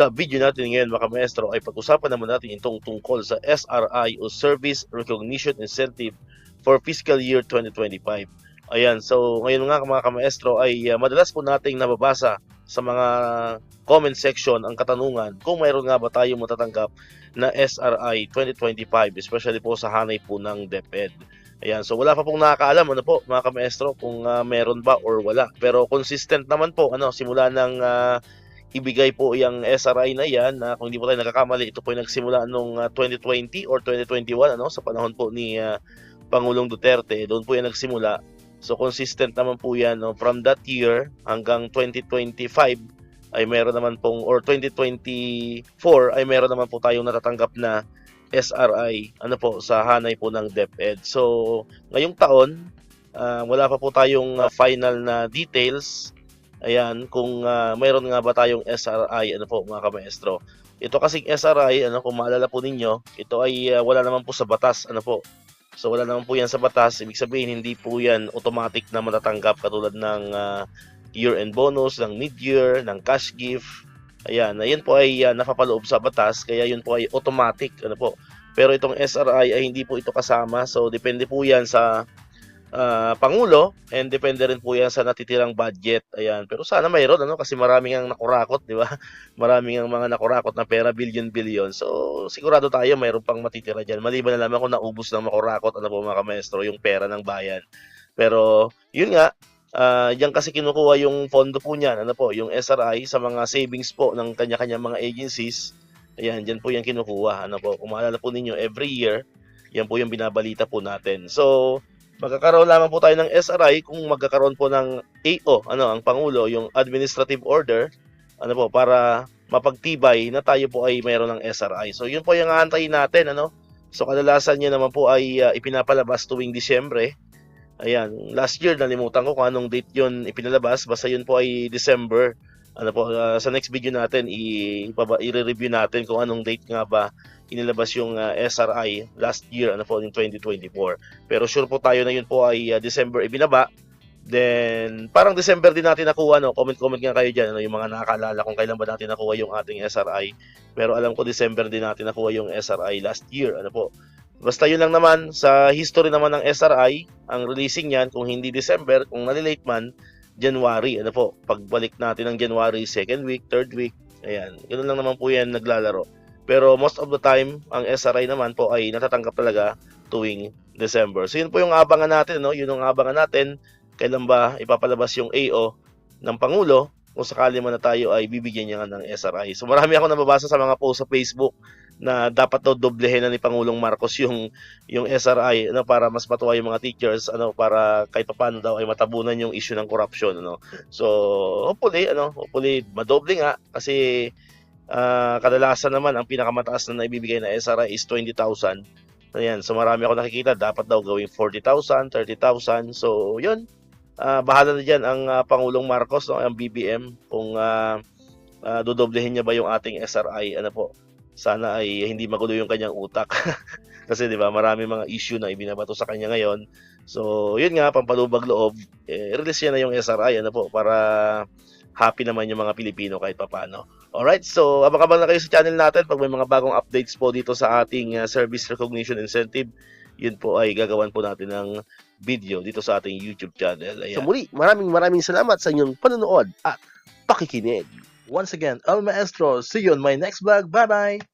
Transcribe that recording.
Sa video natin ngayon mga maestro ay pag-usapan naman natin itong tungkol sa SRI o Service Recognition Incentive for Fiscal Year 2025. Ayan, so ngayon nga mga kamaestro ay madalas po nating nababasa sa mga comment section ang katanungan kung mayroon nga ba tayong matatanggap na SRI 2025, especially po sa hanay po ng DepEd. Ayan, so wala pa pong nakakaalam ano po mga kamaestro kung meron ba or wala. Pero consistent naman po simula ng ibigay po yung SRI na yan na kung hindi po tayo nagkakamali, ito po yung nagsimula noong 2020 or 2021 sa panahon po ni Pangulong Duterte, doon po yan nagsimula. So consistent naman po yan from that year hanggang 2025 ay meron naman pong, or 2024 ay meron naman po tayong natatanggap na SRI po sa hanay po ng DepEd. So ngayong taon wala pa po tayong final na details. Ayan, kung mayroon nga ba tayong SRI, po mga kamaestro. Ito kasing SRI, kung maalala po ninyo, ito ay wala naman po sa batas, po. So wala naman po yan sa batas, ibig sabihin hindi po yan automatic na matatanggap katulad ng year-end bonus, ng mid-year, ng cash gift. Ayan, yan po ay napapaloob sa batas, kaya yun po ay automatic, po. Pero itong SRI ay hindi po ito kasama, so depende po yan sa Pangulo, and depende rin po yan sa natitirang budget. Ayan, pero sana mayroon kasi maraming ang nakurakot, di ba? Maraming ang mga nakurakot na pera, billion-billion. So sigurado tayo mayroon pang matitira diyan. Maliban na lamang kung naubos ng makurakot po mga maestro yung pera ng bayan. Pero yun nga, yan kasi kinukuha yung pondo po niyan, po, yung SRI sa mga savings po ng kanya-kanya mga agencies. Ayan, diyan po yan kinukuha, po. Kung maalala po ninyo, every year, yan po yung binabalita po natin. So magkakaroon lamang po tayo ng SRI kung magkakaroon po ng AO, ang Pangulo, yung Administrative Order, po, para mapagtibay na tayo po ay mayroon ng SRI. So, yun po yung aantayin natin, So, kadalasan niya naman po ay ipinapalabas tuwing Disyembre. Ayan, last year, nalimutan ko kung anong date yun ipinalabas. Basta yun po ay December. Sa next video natin, i-review natin kung anong date nga ba inilabas yung SRI last year, po, yung 2024. Pero sure po tayo na yun po ay December ibinaba. Then, parang December din natin nakuha, Comment nga kayo dyan, yung mga nakakaalala kung kailan ba natin nakuha yung ating SRI. Pero alam ko December din natin nakuha yung SRI last year, po. Basta yun lang naman, sa history naman ng SRI, ang releasing yan, kung hindi December, kung nalilate man, January, po. Pagbalik natin ng January, 2nd week, 3rd week, ayan. Ganun lang naman po yan naglalaro. Pero most of the time, ang SRI naman po ay natatanggap talaga tuwing December. So yun po yung abangan natin, Yun yung abangan natin. Kailan ba ipapalabas yung AO ng Pangulo kung sakali man na tayo ay bibigyan niya ng SRI. So marami ako nababasa sa mga post sa Facebook na dapat daw doblehin na ni Pangulong Marcos yung SRI para mas matuwa yung mga teachers para kahit paano daw ay matabunan yung issue ng corruption So hopefully madoble nga kasi kadalasan naman ang pinakamataas na naibibigay na SRI is 20,000. Ayan, so marami ako nakikita dapat daw gawing 40,000, 30,000. So yun, bahala na diyan ang Pangulong Marcos, ang BBM kung dodoblehin niya ba yung ating SRI, po. Sana ay hindi magulo yung kanyang utak. Kasi 'di ba, marami mga issue na ibinabato sa kanya ngayon. So, yun nga, pampalubag loob, release niya na yung SRI, po, para happy naman yung mga Pilipino kahit papaano. Alright, so abang-abang na kayo sa channel natin pag may mga bagong updates po dito sa ating Service Recognition Incentive. Yun po ay gagawan po natin ng video dito sa ating YouTube channel. Ayan. So muli, maraming salamat sa inyong panonood at pakikinig. Once again, El Maestro, see you on my next vlog. Bye-bye!